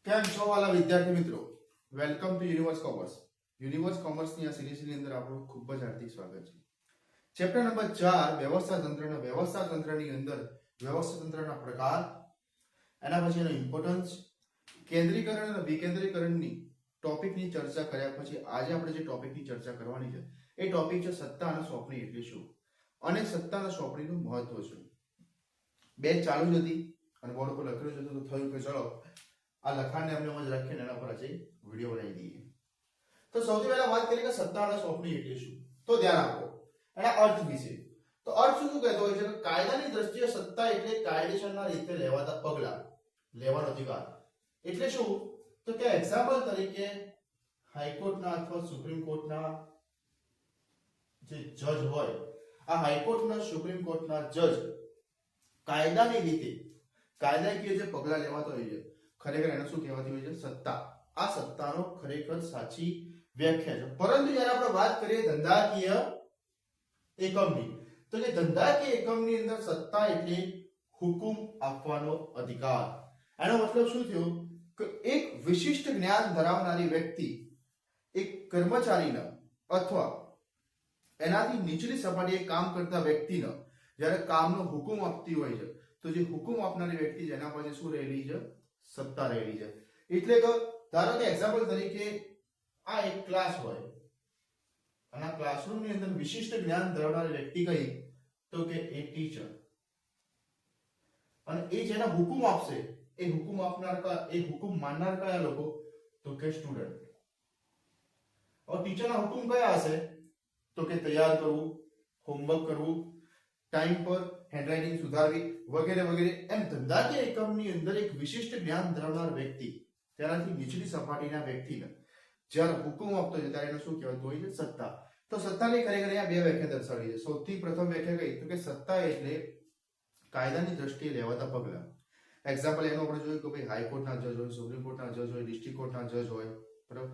કેમ છો વાલા વિદ્યાર્થી મિત્રો, welcome to Universe Commerce. Universe કોમર્સની આ સિરીઝની અંદર આપણું ખૂબ જ હાર્દિક સ્વાગત છે. ચેપ્ટર નંબર 4 વ્યવસ્થા તંત્રની અંદર વ્યવસ્થા તંત્રના પ્રકાર, એના પછી એનો ઇમ્પોર્ટન્સ, કેન્દ્રીકરણ અને વિકેન્દ્રીકરણની ટોપિકની ચર્ચા કર્યા પછી આજે આપણે જે ટોપિકની ચર્ચા કરવાની છે એ ટોપિક છે સત્તા અને સોંપણી એટલે શું અને સત્તા અને સોંપણીનું મહત્વ શું. બેચ ચાલુ જ હતી અને બોર્ડ ઉપર લખેલું હતું તો થયું કે ચલો આ લખાણને આપણે એમ જ રાખીને એના પર આજે વિડીયો બનાવી દઈએ. તો સૌથી પહેલા વાત કરીએ કે સત્તા અને સોંપણી એટલે શું. તો ધ્યાન આપો એના અર્થ વિશે. તો અર્થ શું કહેતો હોય છે કે કાયદાની દ્રષ્ટિએ સત્તા એટલે કાયદેસરના રીતે લેવાતા પગલા, લેવાનો અધિકાર. એટલે શું? તો કે એક્ઝામ્પલ તરીકે હાઈકોર્ટના અથવા સુપ્રીમ કોર્ટના જે જજ હોય, આ હાઈકોર્ટના સુપ્રીમ કોર્ટના જજ કાયદાની રીતે કાયદાકીય જે પગલા લેવાતા હોય છે, ખરેખર એને શું કહેવાતી હોય છે? સત્તા. આ સત્તાનો ખરેખર સાચી વ્યાખ્યા છે. પરંતુ જ્યારે આપણે વાત કરીએ ધંધાકીય એકમની, તો કે ધંધાકીય એકમની અંદર સત્તા એટલે હુકુમ આપવાનો અધિકાર. એનો મતલબ શું થયો કે એક વિશિષ્ટ જ્ઞાન ધરાવનારી વ્યક્તિ એક કર્મચારીના અથવા એનાથી નીચલી સપાટીએ કામ કરતા વ્યક્તિને જ્યારે કામનો હુકમ આપતી હોય છે, તો જે હુકમ આપનારી વ્યક્તિ જેના પાસે શું રહેલી છે? સત્તા રહેલી છે. એટલે કે ધારો કે એક્ઝામ્પલ તરીકે આ એક ક્લાસ હોય અને આ ક્લાસરૂમની અંદર વિશિષ્ટ જ્ઞાન ધરાવનારી વ્યક્તિ કઈ? તો કે એ ટીચર. અને એ જેના હુકમ આપશે એ હુકમ આપનાર એ હુકમ માનનાર કયા લોકો? તો કે સ્ટુડન્ટ. और ટીચરના હુકમ કયા હશે? તો કે તૈયાર કરવું, હોમવર્ક કરવું, ટાઈમ પર હેન્ડરાઇટિંગ સુધારવી વગેરે વગેરે. એમ ધંધાકીય એકમની અંદર એક વિશિષ્ટ જ્ઞાન ધરાવનાર વ્યક્તિ તેનાથી નીચલી સપાટીના વ્યક્તિને જ્યારે હુકમ આપતો છે ત્યારે એને શું કહેવાતું હોય છે? સત્તા. તો સત્તાની ખરેખર અહીંયા બે વ્યાખ્યા દર્શાવી છે. સૌથી પ્રથમ વ્યાખ્યા કઈ? તો કે સત્તા એટલે કાયદાની દ્રષ્ટિએ લેવાતા પગલા. એક્ઝામ્પલ એનો આપણે જોયું કે ભાઈ હાઈકોર્ટના જજ હોય, સુપ્રીમ કોર્ટના જજ હોય, ડિસ્ટ્રિક્ટ કોર્ટના જજ હોય, બરાબર.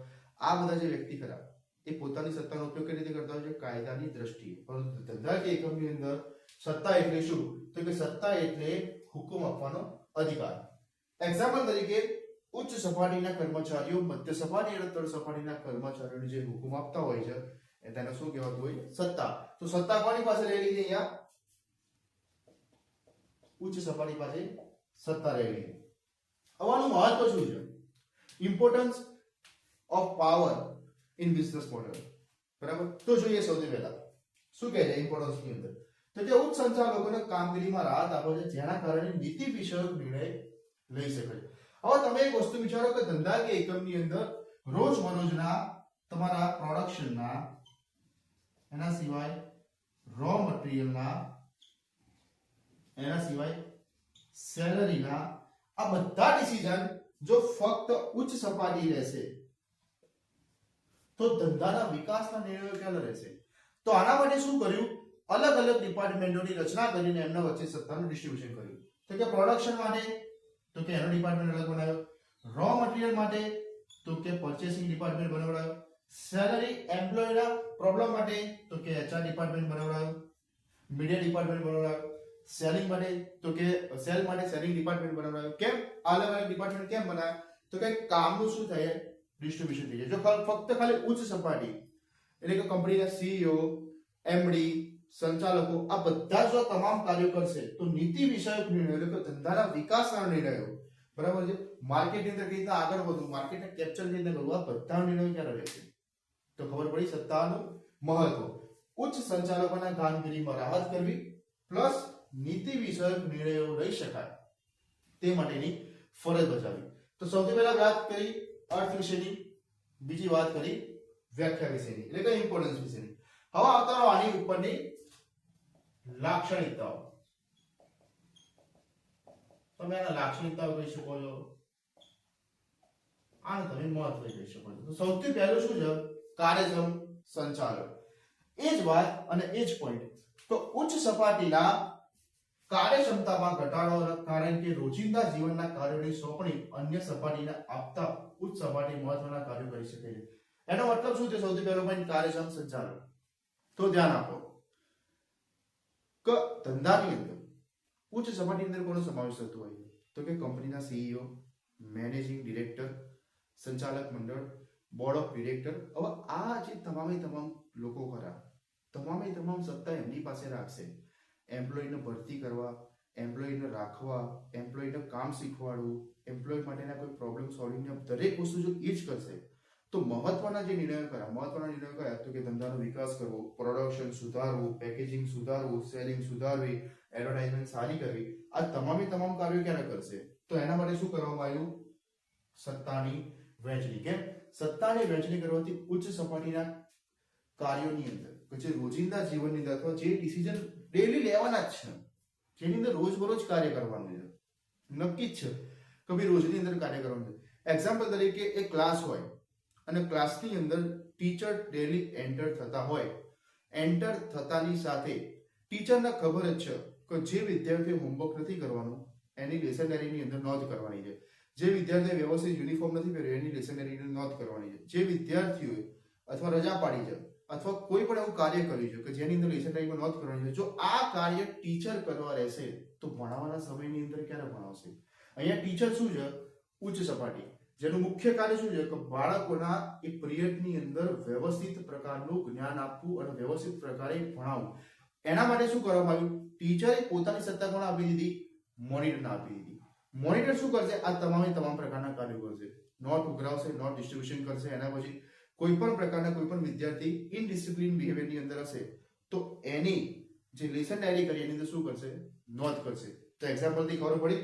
આ બધા જે વ્યક્તિ ખરા એ પોતાની સત્તાનો ઉપયોગ કઈ રીતે કરતા હોય છે? કાયદાની દ્રષ્ટિએ. પરંતુ ધંધાકીય એકમની અંદર સત્તા એટલે શું? તો કે સત્તા એટલે હુકમ આપવાનો અધિકાર. એક્ઝામ્પલ તરીકે ઉચ્ચ સપાટીના કર્મચારીઓ મધ્ય સપાટી અને તળ સપાટીના કર્મચારીઓને જે હુકમ આપતા હોય છે એ તેને શું કહેવાતું હોય? સત્તા. તો સત્તા કોની પાસે રહેલી છે? અહીંયા ઉચ્ચ સપાટી પાસે સત્તા રહેલી છે. આનું મહત્વ શું છે? Importance of power in business model. બરાબર. તો જોઈએ સૌથી પહેલા શું કહે છે ઇમ્પોર્ટન્સ ની અંદર? તો કે ઉચ્ચ સંચાલકોને કામગીરીમાં રાહત આપે છે જેના કારણે નીતિ વિષયક નિર્ણય લઈ શકે છે. હવે તમે એક વસ્તુ વિચારો કે ધંધાકીય એકમની અંદર રોજબરોજના તમારા પ્રોડક્શનના, એના સિવાય રો મટીરીયલના, એના સિવાય સેલરીના, આ બધા ડિસિઝન જો ફક્ત ઉચ્ચ સપાટી રહેશે તો ધંધાના વિકાસના નિર્ણયો ક્યાં રહેશે? તો આના માટે શું કર્યું? અલગ અલગ ડિપાર્ટમેન્ટોની રચના કરીને એમના વચ્ચે સત્તાનું ડિસ્ટ્રીબ્યુશન કર્યું. તો કે પ્રોડક્શન માટે તો કે એનો ડિપાર્ટમેન્ટ અલગ બનાવ્યો, રો મટીરીયલ માટે તો કે પરચેસિંગ ડિપાર્ટમેન્ટ બનાવડાયો, સેલરી એમ્પ્લોયના પ્રોબ્લેમ માટે તો કે એચઆર ડિપાર્ટમેન્ટ બનાવડાયો, મીડિયા ડિપાર્ટમેન્ટ બનાવડાયો, સેલિંગ માટે તો કે સેલ માટે સેલિંગ ડિપાર્ટમેન્ટ બનાવડાયો. કેમ અલગ અલગ ડિપાર્ટમેન્ટ કેમ બનાવ્યા? તો કે કામનું શું થાય? ડિસ્ટ્રીબ્યુશન થઈ જાય. જો ફક્ત ખાલી ઉચ્ચ સપાટી એટલે કે કંપનીના સીઈઓ, એમડી, સંચાલકો આ બધા જો તમામ કાર્યો કરશે તો નીતિ વિષયક નિર્ણયો એટલે કે ધંધાના વિકાસના નિર્ણયો, બરાબર છે, માર્કેટની અંદર કઈ રીતે આગળ વધવું, માર્કેટને કેપ્ચર કઈ રીતે કરવું, આ બધા નિર્ણયો ક્યારે રહેશે? તો ખબર પડી સત્તાનું મહત્વ. ઉચ્ચ સંચાલકોના કામગીરીમાં રાહત કરવી પ્લસ નીતિ વિષયક નિર્ણયો લઈ શકાય તે માટેની ફરજ બજાવવી. તો સૌથી પહેલા વાત કરી અર્થ વિશેની, બીજી વાત કરી વ્યાખ્યા વિશેની એટલે કે ઇમ્પોર્ટન્સ વિશેની. હવે આવતા આની ઉપરની લાક્ષણિકતાઓ. તમે આના લાક્ષણિકતાઓ કહી શકો છો, આને તમે મહત્વ કહી શકો છો. તો સૌથી પહેલું શું છે? કાર્યક્ષમ સંચાલન. એ જ વાત અને એ જ પોઈન્ટ. તો ઉચ્ચ સપાટીના કાર્યક્ષમતામાં ઘટાડો કારણ કે રોજિંદા જીવનના કાર્યોની સોંપણી અન્ય સપાટીને આપતા ઉચ્ચ સપાટી મહત્વના કાર્યો કરી શકે છે. એનો મતલબ શું છે? સૌથી પહેલો પોઈન્ટ કાર્યક્ષમ સંચાલન. તો ધ્યાન આપો કે ધંધાની અંદર ઉચ્ચ સપાટી અંદર કોનો સમાવેશ થતો હોય? તો કે કંપનીના સીઈઓ, મેનેજિંગ ડિરેક્ટર, સંચાલક મંડળ, બોર્ડ ઓફ ડિરેક્ટર. હવે આ જે તમામે તમામ લોકો ખરા, તમામે તમામ સત્તા એમની પાસે રાખશે. એમ્પ્લોયને ભરતી કરવા, એમ્પ્લોયને રાખવા, એમ્પ્લોયને કામ શીખવાડવું, એમ્પ્લોય માટેના કોઈ પ્રોબ્લેમ સોલ્વિંગ, દરેક વસ્તુ જો એ જ કરશે તો મહત્વના નિર્ણયો કર્યા તો કે ધંધાનો વિકાસ કરવો, પ્રોડક્શન સુધારવું, પેકેજિંગ સુધારવું, સેલિંગ સુધારવી, એડવર્ટાઇઝમેન્ટ સારી કરવી, આ તમામે તમામ કાર્યો ક્યારે કરશે? તો એના માટે શું કરવામાં આવ્યું? સત્તાની વહેંચણી. કેમ? સત્તાની વહેંચણી કરવાથી ઉચ્ચ સપાટીના કાર્યોની અંદર, જે રોજિંદા જીવનની અંદર અથવા જે ડિસિઝન ડેલી લેવાના જ છે, જેની અંદર રોજબરોજ કાર્ય કરવાનું છે, નક્કી જ છે કે ભાઈ રોજની અંદર કાર્ય કરવાનું છે. એક્ઝામ્પલ તરીકે એક ક્લાસ હોય અને ક્લાસની અંદર ટીચર ડેલી એન્ટર થતા હોય, એન્ટર થતાની સાથે ટીચરને ખબર જ છે કે જે વિદ્યાર્થીએ હોમવર્ક નથી કરવાનું એની લેસન ડાયરીની અંદર નોંધ કરવાની છે, જે વિદ્યાર્થીએ વ્યવસ્થિત યુનિફોર્મ નથી પહેર્યો એની લેસન ડાયરીની નોંધ કરવાની છે, જે વિદ્યાર્થીઓએ અથવા રજા પાડી છે અથવા કોઈ પણ એવું કાર્ય કર્યું છે કે જેની અંદર લેસન ડાયરીમાં નોંધ કરવાની છે, જો આ કાર્ય ટીચર કરવા રહેશે તો ભણાવવાના સમયની અંદર ક્યારે ભણાવશે? અહીંયા ટીચર શું છે? ઉચ્ચ સપાટી, જેનું મુખ્ય કાર્ય શું છે કે બાળકોના એક પિરિયડની અંદર વ્યવસ્થિત પ્રકારનું જ્ઞાન આપવું અને વ્યવસ્થિત પ્રકારે ભણાવવું. એના માટે શું કરવામાં આવ્યું? ટીચરે પોતાની સત્તા કોણ આપી દીધી? મોનિટરને આપી દીધી. મોનિટર શું કરશે? આ તમામ પ્રકારના કાર્યો કરશે. નોટ ઉઘરાવશે, નોટ ડિસ્ટ્રીબ્યુશન કરશે. એના પછી કોઈ પણ પ્રકારના કોઈ પણ વિદ્યાર્થી ઇનડિસિપ્લિન બિહેવિયરની અંદર હશે તો એની જે લેસન ડાયરી કરી એની અંદર શું કરશે? નોંધ કરશે. તો એક્ઝામ્પલથી ખબર પડી.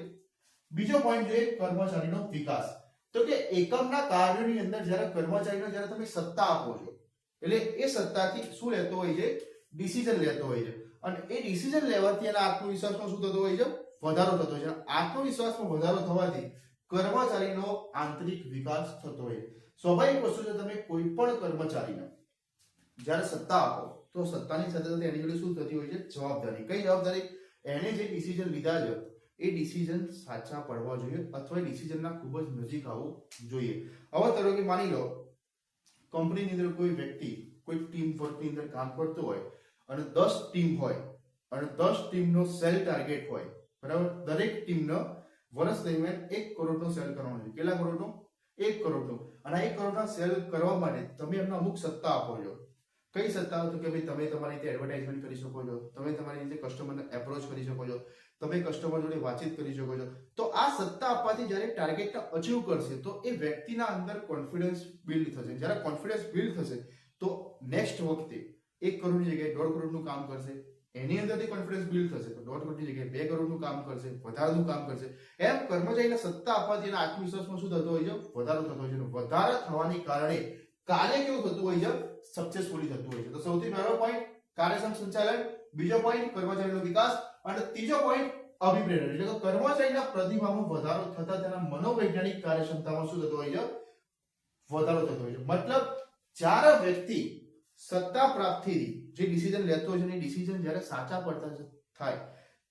બીજો પોઈન્ટ જોઈએ કર્મચારીનો વિકાસ. તો કે એકમના કાર્યોની અંદર જ્યારે કર્મચારીને જ્યારે તમે સત્તા આપો છો એટલે એ સત્તાથી શું લેતો હોય છે? ડિસિઝન લેતો હોય છે. અને એ ડિસિઝન લેવાથી એના આત્મવિશ્વાસમાં શું થતો હોય છે? વધારો થતો હોય છે. આત્મવિશ્વાસમાં વધારો થવાથી કર્મચારીનો આંતરિક વિકાસ થતો હોય છે. સ્વાભાવિક વસ્તુ છે, તમે કોઈ પણ કર્મચારીને જ્યારે સત્તા આપો તો સત્તાની સાથે સાથે એની જોડે શું થતી હોય છે? જવાબદારી. કઈ જવાબદારી? એને જે ડિસિઝન લીધા છે એ ડિસિઝન સાચા પડવા જોઈએ અથવા એ ડિસિઝનના ખૂબ જ નજીક આવવું જોઈએ. હવે ધારો કે માની લો કંપનીની અંદર કોઈ વ્યક્તિ કોઈ ટીમ વર્કની અંદર કામ કરતો હોય અને 10 ટીમ હોય અને 10 ટીમનો સેલ ટાર્ગેટ હોય, બરાબર? દરેક ટીમનો વર્ષ દરમિયાન 1 કરોડનો સેલ કરવાનો છે. કેટલા કરોડનો? 1 કરોડનો. અને 1 કરોડના સેલ કરવા માટે તમે એમને અમુક સત્તા આપો છો. કઈ સત્તા? તો કે ભાઈ તમે તમારી રીતે એડવર્ટાઇઝમેન્ટ કરી શકો છો, તમે તમારી રીતે કસ્ટમરને એપ્રોચ કરી શકો છો, તમે કસ્ટમર જોડે વાતચીત કરી શકો છો. તો આ સત્તા આપવાથી જ્યારે ટાર્ગેટને અચીવ કરશે તો એ વ્યક્તિના અંદર કોન્ફિડન્સ બિલ્ડ થશે. જ્યારે કોન્ફિડન્સ બિલ્ડ થશે તો નેક્સ્ટ વખતે 1 કરોડની જગ્યાએ 1.5 કરોડનું કામ કરશે. એની અંદરથી કોન્ફિડન્સ બિલ્ડ થશે તો 1.5 કરોડની જગ્યાએ 2 કરોડનું કામ કરશે, વધારાનું કામ કરશે. એમ કર્મચારીને સત્તા આપવાથી એના આત્મવિશ્વાસમાં શું થતો હોય છે? વધારો થતો હોય છે. વધારો થવાની કારણે કાર્ય કેવું થતું હોય છે? સક્સેસફુલી થતું હોય છે. તો સૌથી પહેલો પોઈન્ટ કાર્યક્ષમ સંચાલન, બીજો પોઈન્ટ કર્મચારીનો વિકાસ અને ત્રીજો પોઈન્ટ અભિપ્રેરણ. એટલે કે કર્મચારીના પ્રતિભાવમાં વધારો થતા તેના મનોવૈજ્ઞાનિક કાર્યક્ષમતામાં શું થતો હોય છે? વધારો થતો હોય છે. મતલબ જ્યારે વ્યક્તિ સત્તા પ્રાપ્તિથી જે ડિસિઝન લેતો હોય છે એ ડિસિઝન જ્યારે સાચા પડતા થાય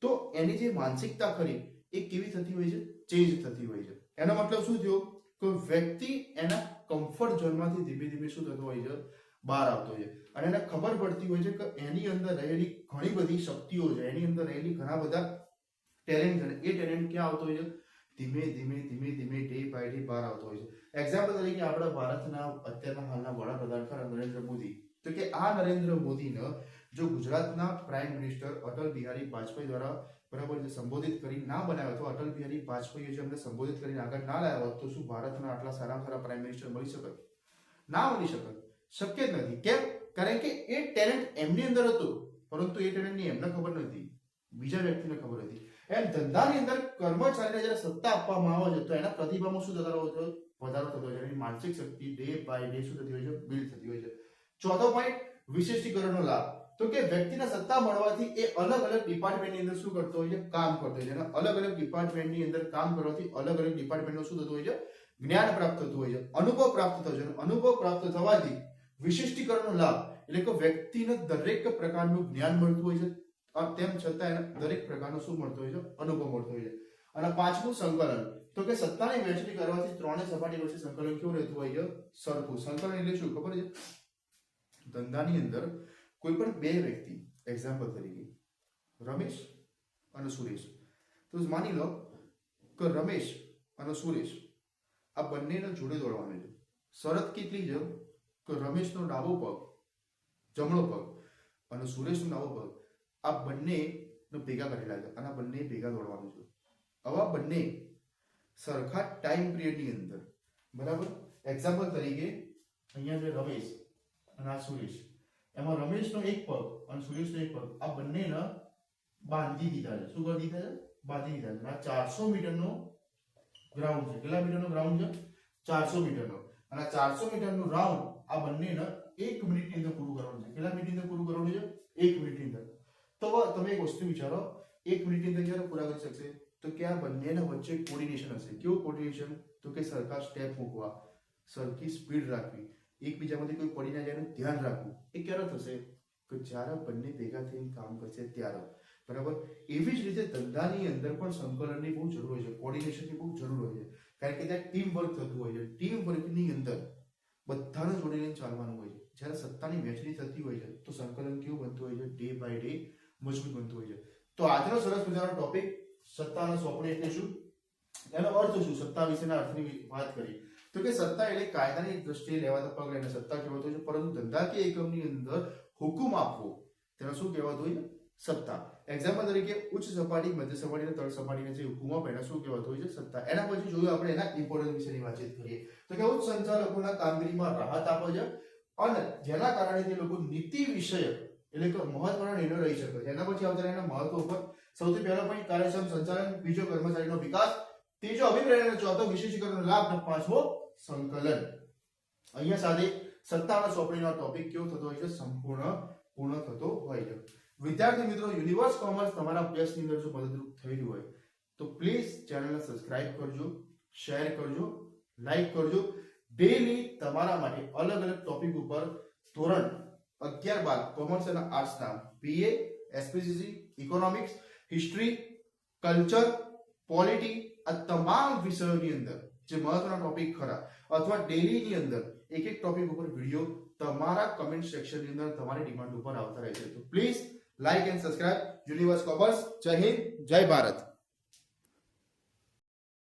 તો એની જે માનસિકતા ખરી એ કેવી થતી હોય છે? ચેન્જ થતી હોય છે. એનો મતલબ શું થયો કે વ્યક્તિ એના કમ્ફર્ટ ઝોનમાંથી ધીમે ધીમે શું થતો હોય છે? બહાર આવતો હોય છે. અને એને ખબર પડતી હોય છે કે એની અંદર રહેલી ઘણી બધી શક્તિઓ છે, એની અંદર રહેલી ઘણા બધા ટેલેન્ટ છે. એ ટેલેન્ટ ક્યાં આવતો હોય છે? ધીમે ધીમે ડે બાય ડે બહાર આવતો હોય છે. એક્ઝામ્પલ તરીકે આપણા ભારતના અત્યારના હાલના વડાપ્રધાન ખરા નરેન્દ્ર મોદી. તો કે આ નરેન્દ્ર મોદીને જો ગુજરાતના પ્રાઇમ મિનિસ્ટર અટલ બિહારી વાજપેયી દ્વારા બરાબર જે સંબોધિત કરી ના બનાવ્યો તો અટલ બિહારી વાજપેયીએ જે અમને સંબોધિત કરીને આગળ ના લાવ્યા હોત તો શું ભારતના આટલા સારા સારા પ્રાઇમ મિનિસ્ટર મળી શકત? ના મળી શકત. શક્ય જ નથી. કેમ? કારણ કે એ ટેલેન્ટ એમની અંદર હતું પરંતુ એ ટેલેન્ટની એમને ખબર નથી, બીજા વ્યક્તિને ખબર હતી. એમ ધંધાની અંદર કર્મચારીને જ્યારે સત્તા આપવામાં આવે છે તો એના પ્રતિભામાં શું થતો હોય છે? વધારો થતો હોય છે. એની માનસિક શક્તિ ડે બાય ડે શું થતી હોય છે? બિલ્ડ થતી હોય છે. ચોથો પોઈન્ટ વિશિષ્ટીકરણનો લાભ. તો કે વ્યક્તિને સત્તા મળવાથી એ અલગ અલગ ડિપાર્ટમેન્ટની અંદર શું કરતો હોય છે? કામ કરતો હોય છે. અને અલગ અલગ ડિપાર્ટમેન્ટની અંદર કામ કરવાથી અલગ અલગ ડિપાર્ટમેન્ટનું શું થતું હોય છે? જ્ઞાન પ્રાપ્ત થતું હોય છે, અનુભવ પ્રાપ્ત થતો હોય છે. અનુભવ પ્રાપ્ત થવાથી વિશિષ્ટીકરણનો લાભ એટલે કે વ્યક્તિને દરેક પ્રકારનું જ્ઞાન મળતું હોય છે, તેમ છતાં એને દરેક પ્રકારનો શું મળતો હોય છે? અનુભવ મળતો હોય છે. અને પાંચમું સંકલન. તો કે સત્તાની વહેંચણી કરવાથી ત્રણેય સપાટી વચ્ચે સંકલન કેવું રહેતું હોય છે? સરખું. સંકલન એટલે શું ખબર છે? ધંધાની અંદર કોઈ પણ બે વ્યક્તિ, એક્ઝામ્પલ તરીકે રમેશ અને સુરેશ, તો માની લો કે રમેશ અને સુરેશ આ બંનેને જોડે દોડવાનું છે. શરત કેટલી છે કે રમેશનો ડાબો પગ, જમણો પગ અને સુરેશનો ડાબો પગ આ બંને ભેગા કરેલા છે અને આ બંને ભેગા દોડવાનું છે. હવે આ બંને સરખા ટાઈમ પિરિયડની અંદર, બરાબર. એક્ઝામ્પલ તરીકે અહીંયા જે રમેશ અને આ સુરેશ, એમાં રમેશનો એક પગ અને સુરેશનો એક પગ આ બંનેને બાંધી દીધા છે. શું કરી દીધા છે? બાંધી દીધા છે. આ 400 મીટરનો ગ્રાઉન્ડ છે. કેટલા મીટરનો ગ્રાઉન્ડ છે? 400 મીટરનો. અને આ 400 મીટરનું રાઉન્ડ આ બંનેને 1 મિનિટની અંદર પૂરું કરવાનું છે. કેટલા મિનિટની અંદર પૂરું કરવાનું છે? 1 મિનિટની અંદર. તો તમે એક વસ્તુ વિચારો, 1 મિનિટની અંદર જ્યારે પૂરા કરી શકશે તો કે આ બંનેના વચ્ચે કોર્ડિનેશન હશે. કેવું કોર્ડિનેશન? તો કે સરખા સ્ટેપ મૂકવા, સરખી સ્પીડ રાખવી, એકબીજામાંથી કોઈ પડી ના જાય એનું ધ્યાન રાખવું. એ ક્યારે થશે? કે જ્યારે બંને ભેગા થઈને કામ કરશે ત્યારે, બરાબર. એવી જ રીતે ધંધાની અંદર પણ સંકલનની બહુ જરૂર હોય છે, કોર્ડિનેશનની બહુ જરૂર હોય છે. કારણ કે ત્યાં ટીમ વર્ક થતું હોય છે. ટીમ વર્કની અંદર બધાને જોડીને ચાલવાનું હોય છે. જ્યારે સત્તાની વહેંચણી થતી હોય છે તો સંકલન કેવું બનતું હોય છે? ડે બાય ડે મજબૂત બનતું હોય છે. તો આજનો સરસ મજાનો ટોપિક સત્તાના સોંપણી એટલે શું, એનો અર્થ શું, સત્તા વિશેના અર્થની વાત કરી. તો કે સત્તા એટલે કાયદાની દ્રષ્ટિએ લેવાતા પગલાને સત્તા કહેવાતું હોય છે. પરંતુ ધંધાકીય એકમની અંદર હુકમ આપવો તેનો શું કહેવાતું હોય છે? સત્તા. એક્ઝામ્પલ તરીકે ઉચ્ચ સપાટી, મધ્ય સપાટી અને તળ સપાટીને જે હુકમ આપે એને શું કહેવાતું હોય છે? સત્તા. એના પછી જોયું આપણે એના ઇમ્પોર્ટન્સ વિશેની વાતચીત કરીએ. તો કે ઉચ્ચ સંચાલકોના કામગીરીમાં રાહત આપે છે અને જેના કારણે તે લોકો નીતિ વિષયક એટલે કે મહત્વના નિર્ણય લઈ શકે છે. એના પછી આવતા એના મહત્વ ઉપર સૌથી પહેલો પોઈન્ટ કાર્યક્ષમ સંચાલન, બીજો કર્મચારીનો વિકાસ, ત્રીજો અભિપ્રાય અને ચોથો વિશેષીકરણનો લાભ અને પાંચમો સંકલન. અહીંયા સાથે સત્તાના સોંપણીનો ટોપિક કેવો થતો હોય છે? પૂર્ણ થતો હોય છે. વિદ્યાર્થી મિત્રો, યુનિવર્સ કોમર્સ તમારા અભ્યાસની અંદર જો મદદરૂપ થઈ રહ્યું હોય તો પ્લીઝ ચેનલને સબસ્ક્રાઇબ કરજો, શેર કરજો, લાઈક કરજો. ડેલી તમારા માટે અલગ અલગ ટોપિક ઉપર ધોરણ 11-12 કોમર્સ અને આર્ટ્સના BA, SPCC, economics, history, culture, polity આ તમામ વિષયોની અંદર જે મહત્વના ટોપિક ખરા અથવા ડેલીની અંદર એક એક ટોપિક ઉપર વિડિયો તમારા કમેન્ટ સેક્શનની અંદર તમારી ડિમાન્ડ ઉપર આવતા રહે છે. તો please like and subscribe universe commerce. જય હિન્દ, જય ભારત.